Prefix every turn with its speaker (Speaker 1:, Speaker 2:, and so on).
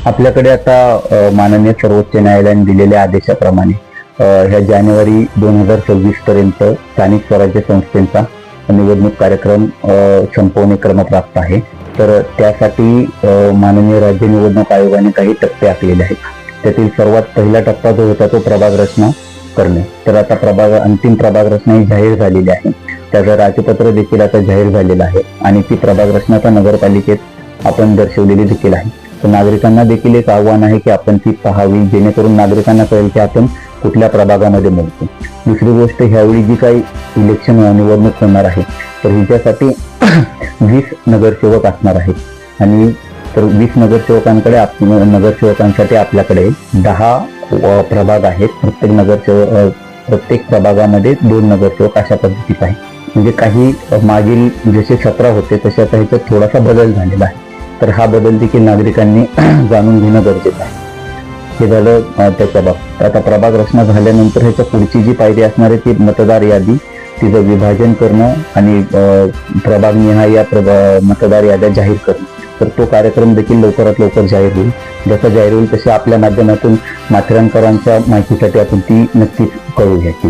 Speaker 1: आपल्याकडे आता माननीय सर्वोच्च न्यायालयाने दिलेल्या आदेशाप्रमाणे ह्या जानेवारी 2026 पर्यंत स्थानिक स्वराज्य संस्थेचा निवडणूक कार्यक्रम संपवणे क्रमप्राप्त आहे. तर त्यासाठी माननीय राज्य निवडणूक आयोगाने काही टप्पे आखलेले आहेत. त्यातील सर्वात पहिला टप्पा जो होता तो प्रभाग रचना करणे. तर आता अंतिम प्रभाग रचना ही जाहीर झालेली आहे. त्याचं राजपत्र देखील आता जाहीर झालेलं आहे आणि ती प्रभाग रचना आता नगरपालिकेत आपण दर्शवलेली देखील आहे. तर नागरिकांना देखील एक आव्हान आहे की आपण ती पाहावी, जेणेकरून नागरिकांना कळेल की आपण कुठल्या प्रभागामध्ये मोडतो. दुसरी गोष्ट, ह्यावेळी जी काही इलेक्शन निवडणूक होणार आहे तर हिच्यासाठी 20 नगरसेवक असणार आहेत आणि तर 20 नगरसेवकांसाठी आपल्याकडे 10 प्रभाग आहेत. प्रत्येक प्रभागामध्ये 2 नगरसेवक अशा पद्धतीत आहे. म्हणजे काही मागील जसे 17 होते तसे आता ह्याच्यात थोडासा बदल झालेला आहे. तर हा बदल देखील नागरिकांनी जाणून घेणं गरजेचं आहे. हे झालं त्याच्या बाबतीत. आता प्रभाग रचना झाल्यानंतर ह्याच्या पुढची जी पायरी असणार आहे ती मतदार यादी, तिचं विभाजन करणं आणि प्रभागनिहाय या मतदार याद्या जाहीर करणं. तर तो कार्यक्रम देखील लवकरात लवकर जाहीर होईल. जसं जाहीर होईल तसे आपल्या माध्यमातून माथेरानकरांच्या माहितीसाठी आपण ती नक्कीच कळवूया की